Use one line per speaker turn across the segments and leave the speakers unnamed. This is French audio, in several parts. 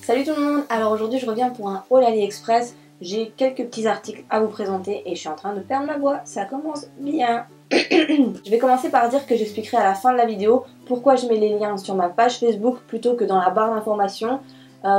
Salut tout le monde, alors aujourd'hui je reviens pour un haul AliExpress. J'ai quelques petits articles à vous présenter et je suis en train de perdre ma voix, ça commence bien. Je vais commencer par dire que j'expliquerai à la fin de la vidéo pourquoi je mets les liens sur ma page Facebook plutôt que dans la barre d'informations.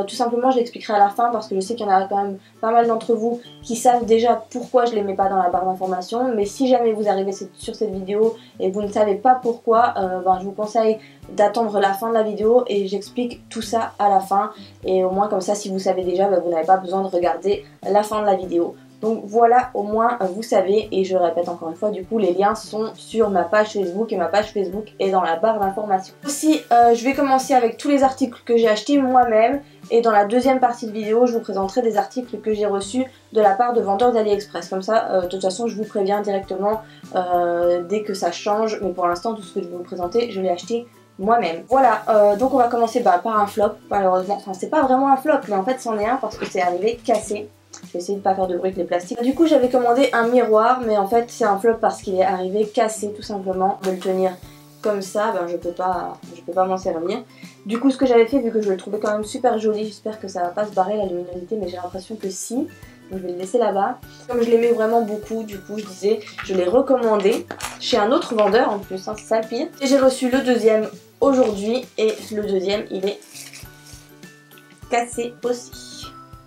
Tout simplement je l'expliquerai à la fin parce que je sais qu'il y en a quand même pas mal d'entre vous qui savent déjà pourquoi je les mets pas dans la barre d'informations. Mais si jamais vous arrivez sur cette vidéo et que vous ne savez pas pourquoi, je vous conseille d'attendre la fin de la vidéo et j'explique tout ça à la fin. Et au moins comme ça si vous savez déjà, vous n'avez pas besoin de regarder la fin de la vidéo. Donc voilà, au moins vous savez, et je répète encore une fois, du coup les liens sont sur ma page Facebook et ma page Facebook est dans la barre d'informations. Aussi, je vais commencer avec tous les articles que j'ai achetés moi-même et dans la deuxième partie de vidéo, je vous présenterai des articles que j'ai reçus de la part de vendeurs d'AliExpress. Comme ça, de toute façon, je vous préviens directement dès que ça change, mais pour l'instant, tout ce que je vais vous présenter, je l'ai acheté moi-même. Voilà, donc on va commencer par un flop, malheureusement. Enfin, c'est pas vraiment un flop, mais en fait, c'en est un parce que c'est arrivé cassé. Je vais essayer de pas faire de bruit avec les plastiques. Du coup j'avais commandé un miroir mais en fait c'est un flop parce qu'il est arrivé cassé tout simplement. De le tenir comme ça, je peux pas m'en servir. Du coup ce que j'avais fait, vu que je le trouvais quand même super joli, j'espère que ça va pas se barrer la luminosité mais j'ai l'impression que si. Donc je vais le laisser là-bas. Comme je l'aimais vraiment beaucoup, du coup je disais, je l'ai recommandé chez un autre vendeur en plus, hein, c'est ça le pire. Et j'ai reçu le deuxième aujourd'hui et le deuxième il est cassé aussi.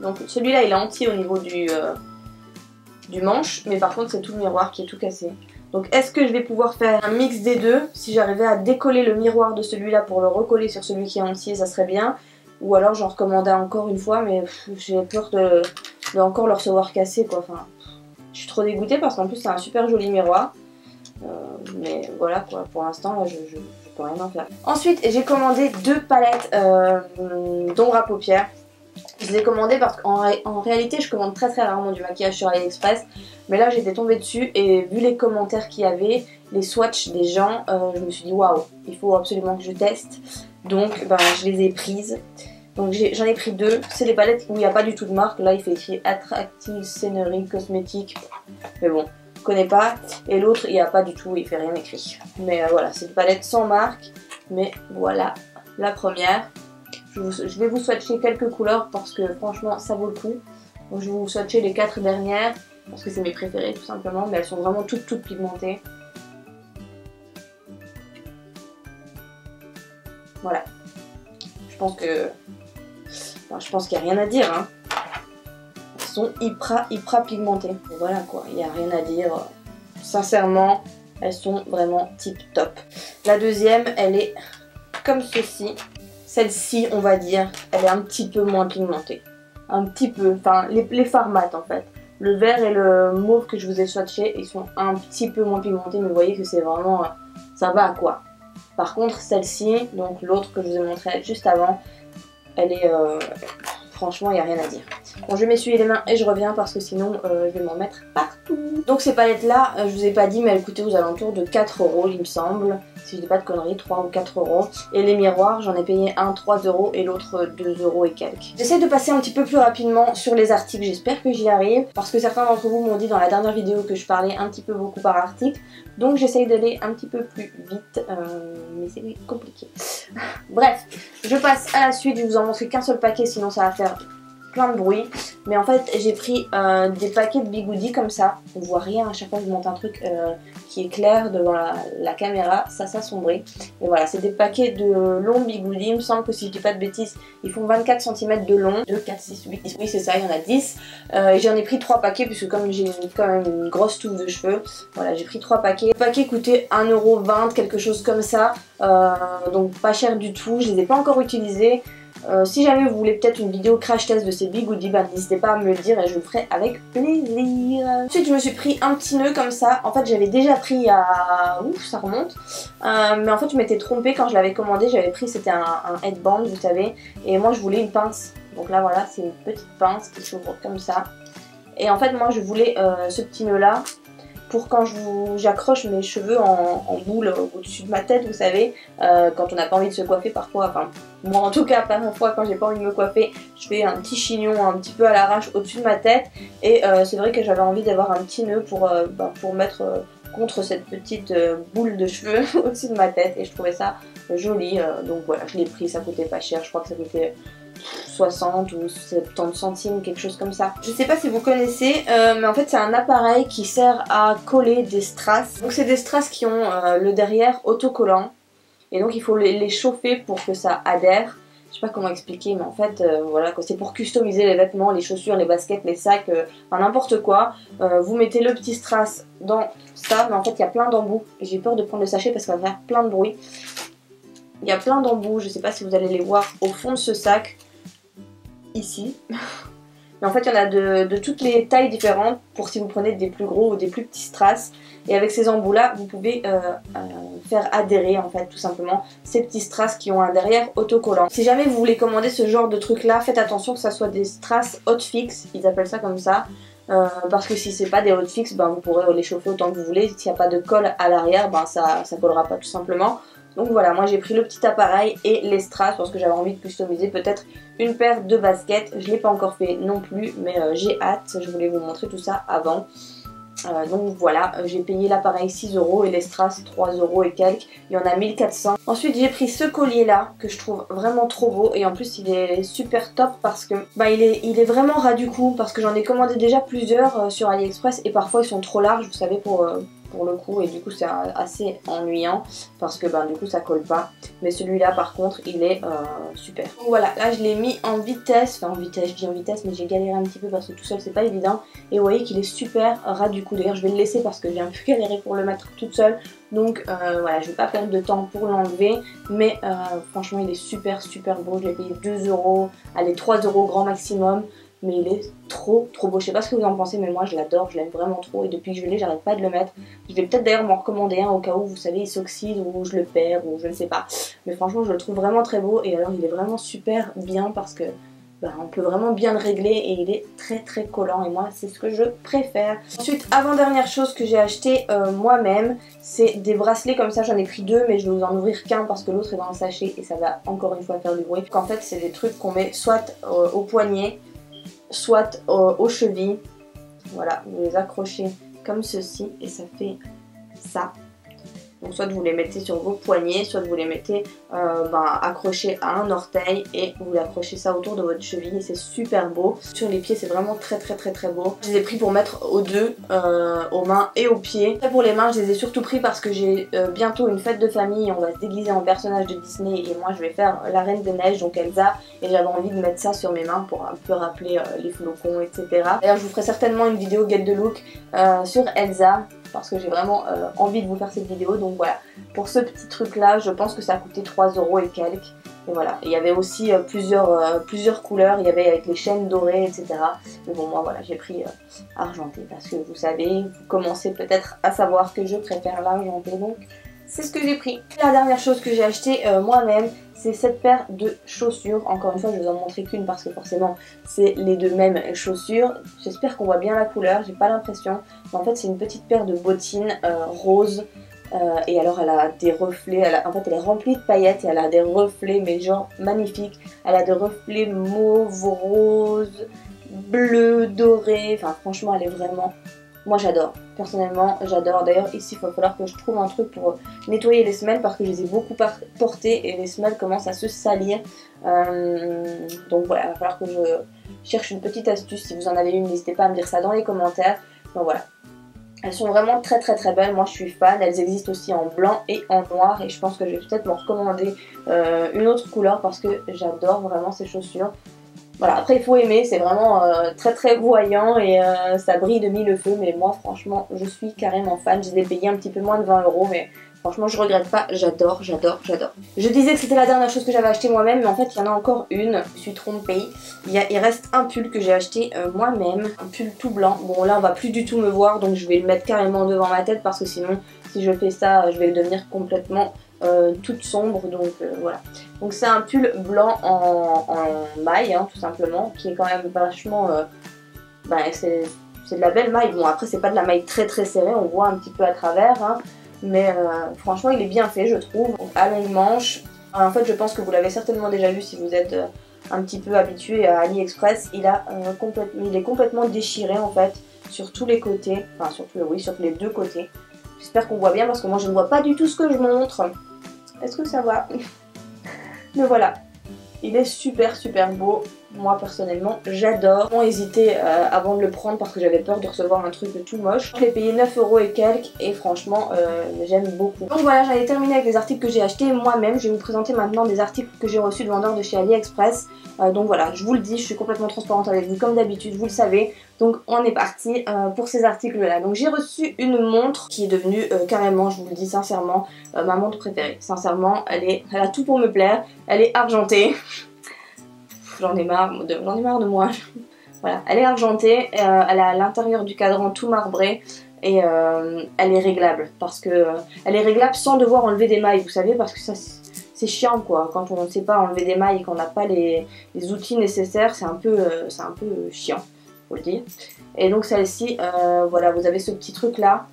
Donc celui-là il est entier au niveau du manche, mais par contre c'est tout le miroir qui est tout cassé. Donc est-ce que je vais pouvoir faire un mix des deux? Si j'arrivais à décoller le miroir de celui-là pour le recoller sur celui qui est entier, ça serait bien. Ou alors j'en recommandais encore une fois, mais j'ai peur de encore le recevoir cassé quoi. Enfin, je suis trop dégoûtée parce qu'en plus c'est un super joli miroir. Mais voilà quoi, pour l'instant là je peux rien en faire. Ensuite j'ai commandé deux palettes d'ombre à paupières. Je les ai commandées parce qu'en réalité je commande très rarement du maquillage sur AliExpress. Mais là j'étais tombée dessus et vu les commentaires qu'il y avait, les swatchs des gens, je me suis dit waouh, il faut absolument que je teste. Donc je les ai prises. Donc j'en ai pris deux. C'est des palettes où il n'y a pas du tout de marque. Là il fait écrit Attractive Scenery Cosmétique. Mais bon, je connais pas. Et l'autre il n'y a pas du tout, il fait rien écrit. Mais voilà, c'est une palette sans marque. Mais voilà la première. Je vais vous swatcher quelques couleurs parce que franchement ça vaut le coup. Donc je vais vous swatcher les 4 dernières parce que c'est mes préférées tout simplement, mais elles sont vraiment toutes pigmentées. Voilà. Je pense qu'il n'y a rien à dire. Hein. Elles sont hyper pigmentées. Et voilà quoi, il n'y a rien à dire. Sincèrement, elles sont vraiment tip top. La deuxième, elle est comme ceci. Celle-ci, on va dire, elle est un petit peu moins pigmentée. Un petit peu, enfin les fards mat en fait. Le vert et le mauve que je vous ai swatché, ils sont un petit peu moins pigmentés, mais vous voyez que c'est vraiment, ça va quoi. Par contre, celle-ci, donc l'autre que je vous ai montré juste avant, elle est, franchement, il n'y a rien à dire. Bon, je vais m'essuyer les mains et je reviens parce que sinon, je vais m'en mettre partout. Donc ces palettes-là, je vous ai pas dit, mais elles coûtaient aux alentours de 4 €, il me semble. Si je dis pas de conneries, 3 ou 4 €. Et les miroirs, j'en ai payé un 3 € et l'autre 2 € et quelques. J'essaie de passer un petit peu plus rapidement sur les articles, j'espère que j'y arrive. Parce que certains d'entre vous m'ont dit dans la dernière vidéo que je parlais un petit peu beaucoup par article. Donc j'essaye d'aller un petit peu plus vite, mais c'est compliqué. Bref, je passe à la suite, je vais vous en montrer qu'un seul paquet, sinon ça va faire plein de bruit. Mais en fait j'ai pris des paquets de bigoudis comme ça. On voit rien à chaque fois que je monte un truc qui est clair devant la caméra, ça s'assombrit. Et voilà, c'est des paquets de longs bigoudis. Il me semble que si je dis pas de bêtises, ils font 24 cm de long. 2, 4, 6, 8, 10. Oui c'est ça, il y en a 10. Et j'en ai pris 3 paquets puisque comme j'ai quand même une grosse touffe de cheveux, voilà j'ai pris 3 paquets. Le paquet coûtait 1,20 €, quelque chose comme ça. Donc pas cher du tout, je les ai pas encore utilisés. Si jamais vous voulez peut-être une vidéo crash test de ces bigoudis, n'hésitez pas à me le dire et je le ferai avec plaisir. Ensuite je me suis pris un petit nœud comme ça. En fait j'avais déjà pris à... Ouf, ça remonte. Mais en fait je m'étais trompée quand je l'avais commandé. J'avais pris, c'était un headband vous savez. Et moi je voulais une pince. Donc là voilà, c'est une petite pince qui s'ouvre comme ça. Et en fait moi je voulais ce petit nœud là pour quand j'accroche mes cheveux en boule au-dessus de ma tête, vous savez, quand on n'a pas envie de se coiffer parfois, enfin moi en tout cas parfois quand j'ai pas envie de me coiffer, je fais un petit chignon un petit peu à l'arrache au-dessus de ma tête et c'est vrai que j'avais envie d'avoir un petit nœud pour mettre contre cette petite boule de cheveux au-dessus de ma tête et je trouvais ça joli, donc voilà je l'ai pris, ça coûtait pas cher, je crois que ça coûtait 60 ou 70 centimes, quelque chose comme ça. Je sais pas si vous connaissez, mais en fait c'est un appareil qui sert à coller des strass. Donc c'est des strass qui ont le derrière autocollant. Et donc il faut les chauffer pour que ça adhère. Je sais pas comment expliquer, mais en fait, voilà, c'est pour customiser les vêtements, les chaussures, les baskets, les sacs, enfin n'importe quoi. Vous mettez le petit strass dans ça, mais en fait il y a plein d'embouts. J'ai peur de prendre le sachet parce que ça va faire plein de bruit. Il y a plein d'embouts, je sais pas si vous allez les voir au fond de ce sac, ici. Mais en fait il y en a de toutes les tailles différentes pour si vous prenez des plus gros ou des plus petits strass. Et avec ces embouts là vous pouvez faire adhérer en fait tout simplement ces petits strass qui ont un derrière autocollant. Si jamais vous voulez commander ce genre de truc là, faites attention que ça soit des strass hotfix, ils appellent ça comme ça. Parce que si c'est pas des hotfix, ben, vous pourrez les chauffer autant que vous voulez. S'il n'y a pas de colle à l'arrière, ben, ça collera pas tout simplement. Donc voilà, moi j'ai pris le petit appareil et les strass parce que j'avais envie de customiser peut-être une paire de baskets. Je l'ai pas encore fait non plus, mais j'ai hâte, je voulais vous montrer tout ça avant. Donc voilà, j'ai payé l'appareil 6 € et les strass 3 € et quelques, il y en a 1400. Ensuite j'ai pris ce collier là que je trouve vraiment trop beau et en plus il est super top parce que bah, il est vraiment ras du cou parce que j'en ai commandé déjà plusieurs sur AliExpress et parfois ils sont trop larges, vous savez, pour le coup, et du coup c'est assez ennuyant parce que ben, du coup ça colle pas, mais celui-là par contre il est super. Donc voilà, là je l'ai mis en vitesse, enfin en vitesse, je dis en vitesse mais j'ai galéré un petit peu parce que tout seul c'est pas évident, et vous voyez qu'il est super ras du cou. D'ailleurs je vais le laisser parce que j'ai un peu galéré pour le mettre toute seule, donc voilà, je vais pas perdre de temps pour l'enlever, mais franchement il est super beau. Je l'ai payé 2 €, allez 3 € grand maximum, mais il est trop beau. Je sais pas ce que vous en pensez, mais moi je l'adore, je l'aime vraiment trop et depuis que je l'ai j'arrête pas de le mettre. Je vais peut-être d'ailleurs m'en recommander un au cas où, vous savez, il s'oxyde ou je le perds ou je ne sais pas, mais franchement je le trouve vraiment très beau. Et alors il est vraiment super bien parce que bah, on peut vraiment bien le régler et il est très collant et moi c'est ce que je préfère. Ensuite, avant-dernière chose que j'ai acheté moi-même, c'est des bracelets comme ça. J'en ai pris deux mais je vais vous en ouvrir qu'un parce que l'autre est dans le sachet et ça va encore une fois faire du bruit. Donc, en fait c'est des trucs qu'on met soit au poignet, soit aux chevilles. Voilà, vous les accrochez comme ceci et ça fait ça. Donc soit vous les mettez sur vos poignets, soit vous les mettez accrochés à un orteil et vous l'accrochez ça autour de votre cheville et c'est super beau. Sur les pieds c'est vraiment très beau. Je les ai pris pour mettre aux deux, aux mains et aux pieds. Et pour les mains je les ai surtout pris parce que j'ai bientôt une fête de famille et on va se déguiser en personnage de Disney et moi je vais faire la Reine des Neiges, donc Elsa, et j'avais envie de mettre ça sur mes mains pour un peu rappeler les flocons, etc. D'ailleurs je vous ferai certainement une vidéo get the look sur Elsa, parce que j'ai vraiment envie de vous faire cette vidéo. Donc voilà, pour ce petit truc là je pense que ça a coûté 3 € et quelques. Et voilà, il y avait aussi plusieurs couleurs, il y avait avec les chaînes dorées, etc. Mais bon, moi voilà, j'ai pris argenté parce que vous savez, vous commencez peut-être à savoir que je préfère l'argenté, donc c'est ce que j'ai pris. La dernière chose que j'ai acheté moi-même, c'est cette paire de chaussures. Encore une fois, je vais vous en montrer qu'une parce que forcément c'est les deux mêmes chaussures. J'espère qu'on voit bien la couleur, j'ai pas l'impression. Mais en fait c'est une petite paire de bottines roses. Et alors elle a des reflets, en fait elle est remplie de paillettes et elle a des reflets mais genre magnifiques. Elle a des reflets mauve, rose, bleu, doré, enfin franchement elle est vraiment... Moi j'adore, personnellement j'adore. D'ailleurs ici il va falloir que je trouve un truc pour nettoyer les semelles parce que je les ai beaucoup portées et les semelles commencent à se salir. Donc voilà, il va falloir que je cherche une petite astuce. Si vous en avez une, n'hésitez pas à me dire ça dans les commentaires. Donc voilà. Elles sont vraiment très belles, moi je suis fan. Elles existent aussi en blanc et en noir et je pense que je vais peut-être m'en recommander une autre couleur parce que j'adore vraiment ces chaussures. Voilà, après il faut aimer, c'est vraiment très voyant et ça brille de mille feux, mais moi franchement je suis carrément fan. Je les ai payés un petit peu moins de 20 € mais franchement je regrette pas, j'adore. Je disais que c'était la dernière chose que j'avais acheté moi-même, mais en fait il y en a encore une, je suis trompée. Il reste un pull que j'ai acheté moi-même, un pull tout blanc. Bon là on va plus du tout me voir donc je vais le mettre carrément devant ma tête parce que sinon si je fais ça je vais devenir complètement toute sombre, donc voilà. Donc c'est un pull blanc en maille hein, tout simplement, qui est quand même vachement c'est de la belle maille. Bon après c'est pas de la maille très serrée, on voit un petit peu à travers hein, mais franchement il est bien fait je trouve. Donc, à longue manche, en fait je pense que vous l'avez certainement déjà vu si vous êtes un petit peu habitué à AliExpress. Il est complètement déchiré en fait sur tous les côtés, enfin sur les deux côtés. J'espère qu'on voit bien parce que moi je ne vois pas du tout ce que je montre. Est-ce que ça va? Mais voilà. Il est super super beau. Moi personnellement j'adore. J'ai hésité avant de le prendre parce que j'avais peur de recevoir un truc tout moche. Je l'ai payé 9 € et quelques et franchement j'aime beaucoup. Donc voilà, j'avais terminé avec les articles que j'ai achetés moi-même. Je vais vous présenter maintenant des articles que j'ai reçus de vendeurs de chez AliExpress. Donc voilà, je vous le dis, je suis complètement transparente avec vous comme d'habitude, vous le savez. Donc on est parti pour ces articles là. Donc j'ai reçu une montre qui est devenue carrément, je vous le dis sincèrement, ma montre préférée. Sincèrement, elle a tout pour me plaire. Elle est argentée. J'en ai marre de moi. Voilà, elle est argentée, elle a à l'intérieur du cadran tout marbré et elle est réglable parce que elle est réglable sans devoir enlever des mailles, vous savez, parce que ça c'est chiant quoi, quand on ne sait pas enlever des mailles et qu'on n'a pas les outils nécessaires, c'est un peu chiant, faut le dire. Et donc celle-ci, voilà, vous avez ce petit truc là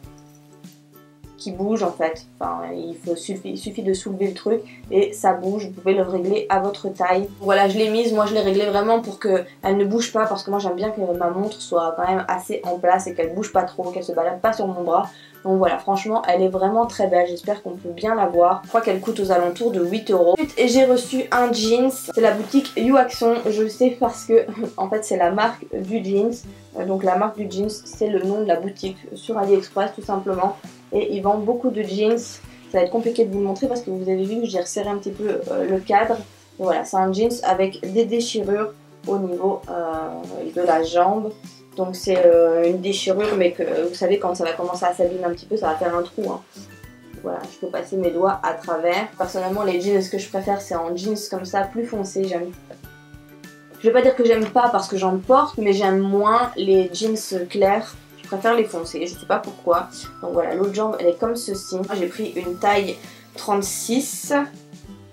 qui bouge en fait, enfin il suffit de soulever le truc et ça bouge, vous pouvez le régler à votre taille. Voilà, je l'ai mise, moi je l'ai réglée vraiment pour qu'elle ne bouge pas parce que moi j'aime bien que ma montre soit quand même assez en place et qu'elle bouge pas trop, qu'elle se balade pas sur mon bras. Donc voilà, franchement elle est vraiment très belle, j'espère qu'on peut bien la voir. Je crois qu'elle coûte aux alentours de 8 €. Et j'ai reçu un jeans, c'est la boutique YouAction, je sais parce que en fait c'est la marque du jeans. Donc la marque du jeans c'est le nom de la boutique sur AliExpress tout simplement. Et ils vendent beaucoup de jeans. Ça va être compliqué de vous le montrer parce que vous avez vu que j'ai resserré un petit peu le cadre. Et voilà, c'est un jeans avec des déchirures au niveau de la jambe. Donc c'est une déchirure mais que vous savez quand ça va commencer à s'abîmer un petit peu ça va faire un trou. Hein. Voilà, je peux passer mes doigts à travers. Personnellement les jeans, ce que je préfère c'est en jeans comme ça, plus foncé. Je vais pas dire que j'aime pas parce que j'en porte, mais j'aime moins les jeans clairs. Je préfère les foncés, je sais pas pourquoi. Donc voilà, l'autre jambe elle est comme ceci. Moi j'ai pris une taille 36.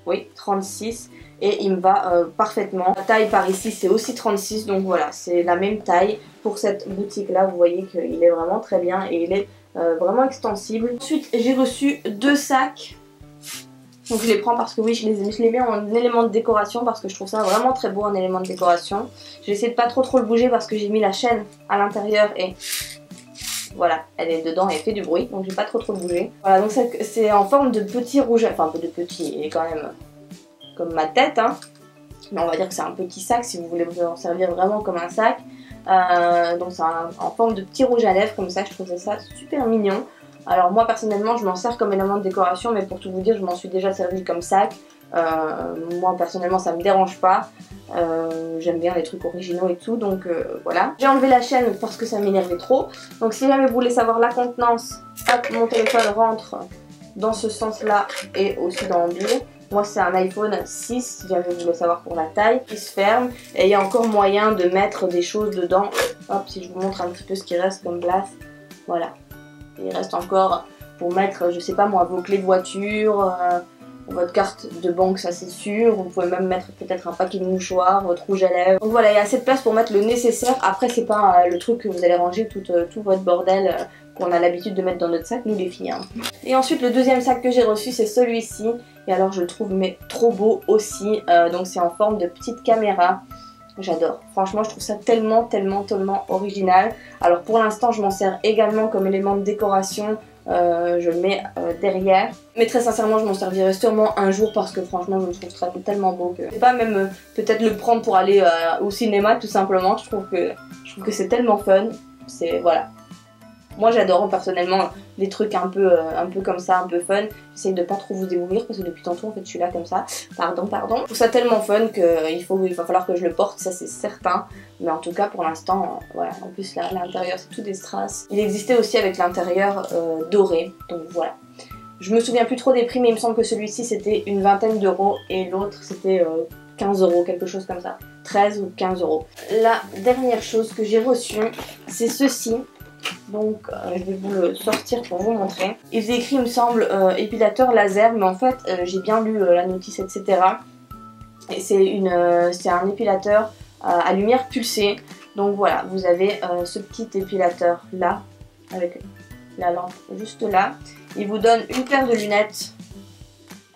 Oui, 36. Et il me va parfaitement. La taille par ici c'est aussi 36. Donc voilà, c'est la même taille. Pour cette boutique là, vous voyez qu'il est vraiment très bien. Et il est vraiment extensible. Ensuite j'ai reçu 2 sacs. Donc je les prends parce que oui, je les mets en élément de décoration parce que je trouve ça vraiment très beau en élément de décoration. Je vais essayer de pas trop le bouger parce que j'ai mis la chaîne à l'intérieur et voilà, elle est dedans et elle fait du bruit, donc je vais pas trop le bouger. Voilà, donc c'est en forme de petit rouge, enfin un peu de petit, il est quand même comme ma tête, hein. Mais on va dire que c'est un petit sac si vous voulez vous en servir vraiment comme un sac. Donc c'est en forme de petit rouge à lèvres comme ça, je trouvais ça super mignon. Alors moi personnellement je m'en sers comme élément de décoration, mais pour tout vous dire je m'en suis déjà servi comme sac. Moi personnellement ça me dérange pas. J'aime bien les trucs originaux et tout, donc voilà. J'ai enlevé la chaîne parce que ça m'énervait trop. Donc si jamais vous voulez savoir la contenance, hop, mon téléphone rentre dans ce sens là et aussi dans le bleu. Moi c'est un iPhone 6 si jamais vous voulez savoir pour la taille. Il se ferme et il y a encore moyen de mettre des choses dedans. Hop, si je vous montre un petit peu ce qui reste comme place. Voilà. Il reste encore pour mettre, je sais pas moi, vos clés de voiture, votre carte de banque, ça c'est sûr. Vous pouvez même mettre peut-être un paquet de mouchoirs, votre rouge à lèvres. Donc voilà, il y a assez de place pour mettre le nécessaire. Après c'est pas le truc que vous allez ranger tout votre bordel qu'on a l'habitude de mettre dans notre sac, nous les filles. Hein. Et ensuite le deuxième sac que j'ai reçu c'est celui-ci. Et alors je le trouve mais trop beau aussi. Donc c'est en forme de petite caméra. J'adore. Franchement je trouve ça tellement original. Alors pour l'instant je m'en sers également comme élément de décoration. Je le mets derrière. Mais très sincèrement je m'en servirai sûrement un jour parce que franchement je me trouve tellement beau que... Je sais pas, même peut-être le prendre pour aller au cinéma tout simplement. Je trouve que c'est tellement fun. C'est... voilà. Moi j'adore personnellement les trucs un peu comme ça, un peu fun. J'essaye de pas trop vous démolir parce que depuis tantôt en fait je suis là comme ça. Pardon. Je trouve ça tellement fun qu'il va falloir que je le porte, ça c'est certain. Mais en tout cas pour l'instant, voilà. En plus là, l'intérieur c'est tout des strass. Il existait aussi avec l'intérieur doré, donc voilà. Je me souviens plus trop des prix mais il me semble que celui-ci c'était une vingtaine d'euros et l'autre c'était 15 €, quelque chose comme ça. 13 ou 15 €. La dernière chose que j'ai reçue, c'est ceci. Donc je vais vous le sortir pour vous montrer. Il faisait écrit il me semble épilateur laser, mais en fait j'ai bien lu la notice etc. Et c'est un épilateur à lumière pulsée. Donc voilà, vous avez ce petit épilateur là, avec la lampe juste là. Il vous donne une paire de lunettes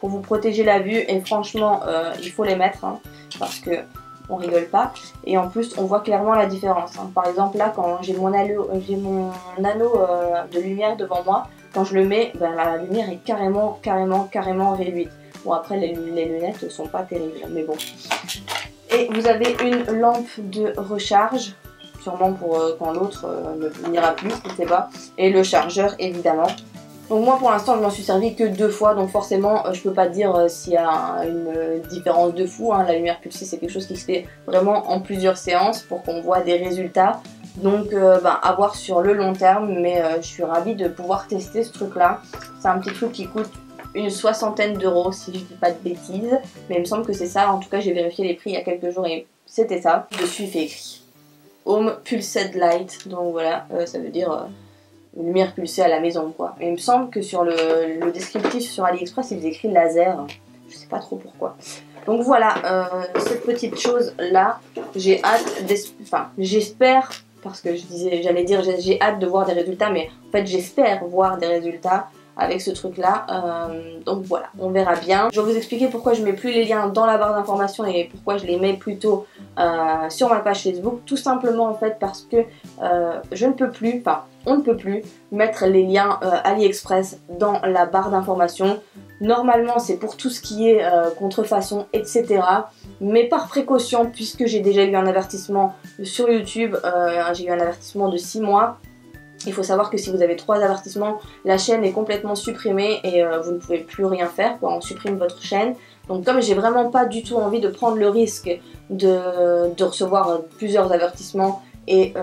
pour vous protéger la vue et franchement il faut les mettre hein, parce que on rigole pas. Et en plus on voit clairement la différence. Hein. Par exemple là quand j'ai mon anneau de lumière devant moi, quand je le mets, ben, la lumière est carrément réduite. Bon après les lunettes sont pas terribles mais bon. Et vous avez une lampe de recharge, sûrement pour quand l'autre n'ira plus, je sais pas. Et le chargeur évidemment. Donc moi pour l'instant je m'en suis servi que 2 fois, donc forcément je peux pas dire s'il y a une différence de fou, hein. La lumière pulsée c'est quelque chose qui se fait vraiment en plusieurs séances pour qu'on voit des résultats. Donc à voir sur le long terme, mais je suis ravie de pouvoir tester ce truc là. C'est un petit truc qui coûte une 60aine d'euros si je dis pas de bêtises, mais il me semble que c'est ça. En tout cas j'ai vérifié les prix il y a quelques jours et c'était ça. Dessus il fait écrit Home Pulsed Light, donc voilà, ça veut dire une lumière pulsée à la maison quoi. Et il me semble que sur le descriptif sur AliExpress il faisait écrit laser, je sais pas trop pourquoi. Donc voilà, cette petite chose là, j'ai hâte, enfin j'espère, parce que j'allais dire j'ai hâte de voir des résultats, mais en fait j'espère voir des résultats avec ce truc là, donc voilà, on verra bien. Je vais vous expliquer pourquoi je mets plus les liens dans la barre d'information et pourquoi je les mets plutôt sur ma page Facebook. Tout simplement en fait parce que je ne peux plus, enfin on ne peut plus mettre les liens AliExpress dans la barre d'information. Normalement c'est pour tout ce qui est contrefaçon etc. Mais par précaution, puisque j'ai déjà eu un avertissement sur YouTube, j'ai eu un avertissement de 6 mois. Il faut savoir que si vous avez 3 avertissements, la chaîne est complètement supprimée et vous ne pouvez plus rien faire, quoi. On supprime votre chaîne. Donc comme j'ai vraiment pas du tout envie de prendre le risque de recevoir plusieurs avertissements et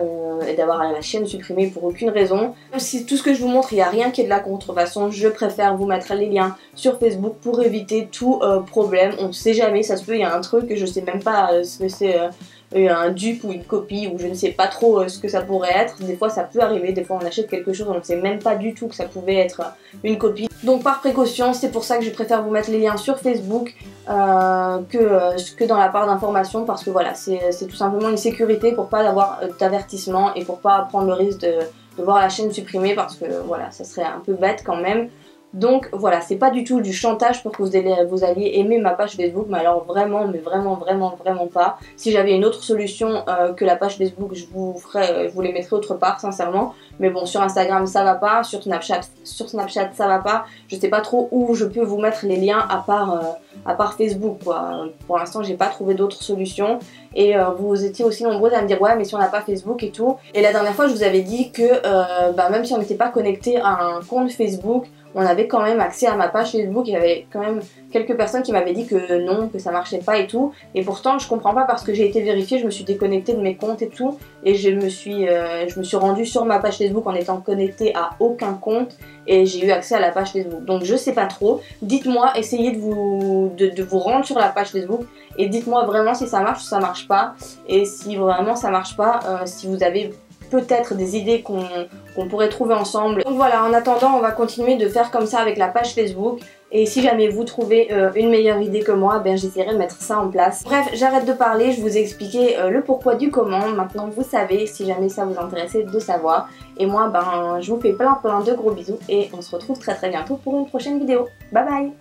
d'avoir la chaîne supprimée pour aucune raison. Si tout ce que je vous montre, il n'y a rien qui est de la contrefaçon, je préfère vous mettre les liens sur Facebook pour éviter tout problème. On ne sait jamais, ça se peut, il y a un truc, je sais même pas ce que c'est... un dupe ou une copie ou je ne sais pas trop ce que ça pourrait être. Des fois ça peut arriver, des fois on achète quelque chose on ne sait même pas du tout que ça pouvait être une copie. Donc par précaution, c'est pour ça que je préfère vous mettre les liens sur Facebook que dans la barre d'information, parce que voilà, c'est tout simplement une sécurité pour pas avoir d'avertissement et pour pas prendre le risque de voir la chaîne supprimée, parce que voilà, ça serait un peu bête quand même. Donc voilà, c'est pas du tout du chantage pour que vous alliez aimer ma page Facebook, mais alors vraiment, mais vraiment pas. Si j'avais une autre solution que la page Facebook, je vous les mettrais autre part, sincèrement. Mais bon, sur Instagram ça va pas, sur Snapchat ça va pas. Je sais pas trop où je peux vous mettre les liens à part Facebook quoi. Pour l'instant j'ai pas trouvé d'autres solutions. Et vous étiez aussi nombreux à me dire ouais mais si on n'a pas Facebook et tout. Et la dernière fois je vous avais dit que même si on n'était pas connecté à un compte Facebook, on avait quand même accès à ma page Facebook. Il y avait quand même quelques personnes qui m'avaient dit que non, que ça marchait pas et tout. Et pourtant je comprends pas, parce que j'ai été vérifiée, je me suis déconnectée de mes comptes et tout. Et je me suis rendue sur ma page Facebook en étant connectée à aucun compte. Et j'ai eu accès à la page Facebook. Donc je sais pas trop. Dites-moi, essayez de vous rendre sur la page Facebook. Et dites-moi vraiment si ça marche ou ça marche pas. Et si vraiment ça marche pas, si vous avez peut-être des idées qu'on pourrait trouver ensemble. Donc voilà, en attendant on va continuer de faire comme ça avec la page Facebook. Et si jamais vous trouvez une meilleure idée que moi, ben j'essaierai de mettre ça en place. Bref, j'arrête de parler, je vous ai expliqué le pourquoi du comment. Maintenant vous savez, si jamais ça vous intéressait de savoir. Et moi ben je vous fais plein de gros bisous et on se retrouve très bientôt pour une prochaine vidéo. Bye bye.